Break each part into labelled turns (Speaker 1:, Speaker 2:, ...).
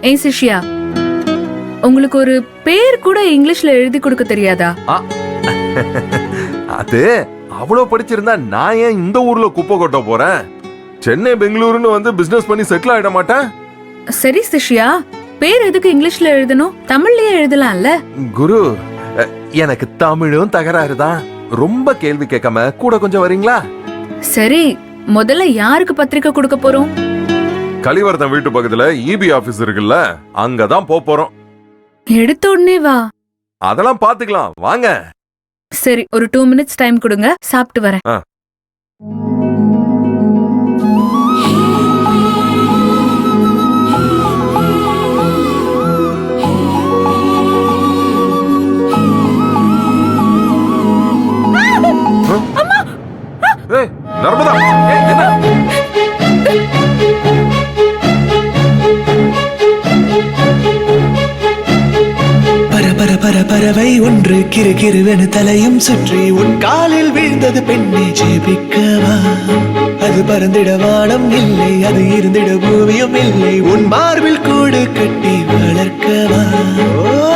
Speaker 1: ஏய் சிஷ்யா, உங்களுக்கு ஒரு பேர் கூட இங்கிலீஷ்ல எழுதி கொடுக்க தெரியாதா?
Speaker 2: அது அவ்வளவு படிச்சிருந்தா நான் ஏன் இந்த ஊர்ல குப்பை கொட்ட போறேன்? சென்னை பெங்களூருன்னு வந்து பிசினஸ் பண்ணி செட்டில் ஆயிட மாட்டேன்?
Speaker 1: சரி சிஷ்யா, பேர் எதுக்கு இங்கிலீஷ்ல எழுதணும்? தமிழ்லயே எழுதலாம்ல.
Speaker 2: குரு, எனக்கு தமிழும் தகராறு தான். ரொம்ப கேள்வி கேட்காம கூட கொஞ்சம் வரீங்களா?
Speaker 1: சரி, முதல்ல யாருக்கு பத்திரிக்கை கொடுக்க போறோம்?
Speaker 2: கலிவர்தன் வீட்டு பக்கத்துல இபி ஆபீஸ் இருக்குல்ல, அங்கதான் போறோம்.
Speaker 1: எடுத்த உடனே வா.
Speaker 2: அதெல்லாம் பாத்துக்கலாம், வாங்க.
Speaker 1: சரி, ஒரு 2 minutes டைம் கொடுங்க, சாப்பிட்டு வரேன்.
Speaker 2: ஏய் நர்மதா, என்ன?
Speaker 3: பறவை ஒன்று கிறுகிறுவென தலையும் சுற்றி உன் காலில் வீழ்ந்தது பெண்ணை ஜெபிக்கவா? அது பறந்திட வானம் இல்லை, அது இருந்திட பூமியும் இல்லை, உன் மார்பில் கூடு கட்டி வளர்க்கவா?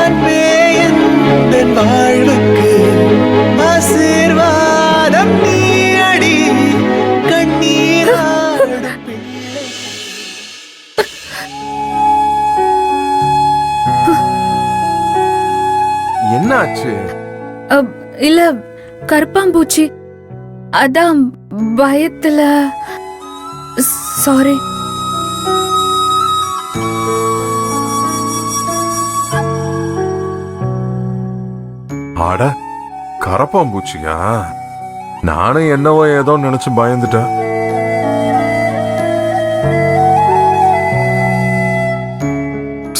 Speaker 3: அன்பே என் வாழ்வுக்கு ஆசீர்வாதம் நீ அடி, கண்ணீராடும் பிள்ளை.
Speaker 2: என்னாச்சு?
Speaker 1: இல்ல, கருப்பாம்பூச்சி, அதான் பயத்துல. சாரி.
Speaker 2: ஆட, கரப்பாம்பூச்சியா? நானும் என்னவோ ஏதோ நினைச்சு பயந்துட்டேன்.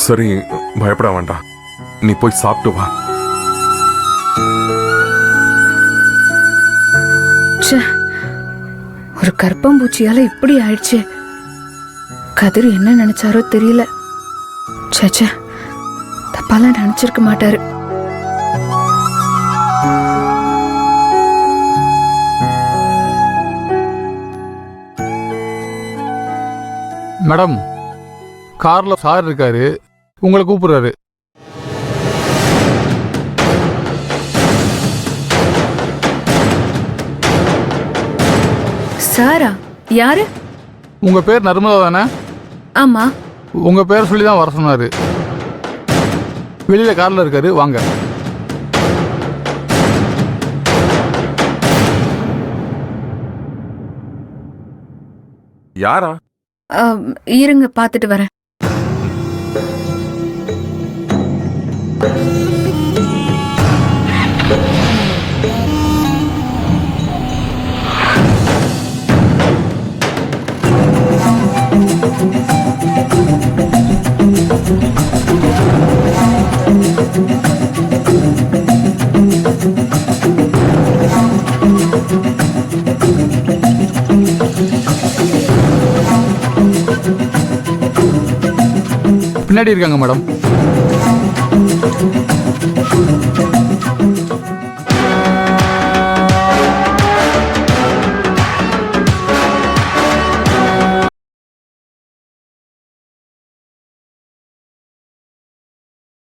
Speaker 2: சரி, பயப்பட வேண்டாம், நீ போய் சாப்பிட்டு வா.
Speaker 1: ஒரு கருப்பாம்பூச்சியால இப்படி ஆயிடுச்சு. கதிர் என்ன நினைச்சாரோ தெரியல. சேச்சே, தப்பாலாம் நினைச்சிருக்க மாட்டாரு.
Speaker 4: மேடம், கார்ல சார் இருக்காரு, உங்களை கூப்பிடுறாரு.
Speaker 1: சாரா? யாரு?
Speaker 4: உங்க பேர் நர்மதா தானே?
Speaker 1: ஆமா.
Speaker 4: உங்க பேர் சொல்லி தான் வர சொன்னாரு. வெளியில கார்ல இருக்காரு, வாங்க.
Speaker 2: யாரா?
Speaker 1: இருங்க, பாத்துட்டு வரேன்.
Speaker 4: பின்னாடி இருக்காங்க மேடம்.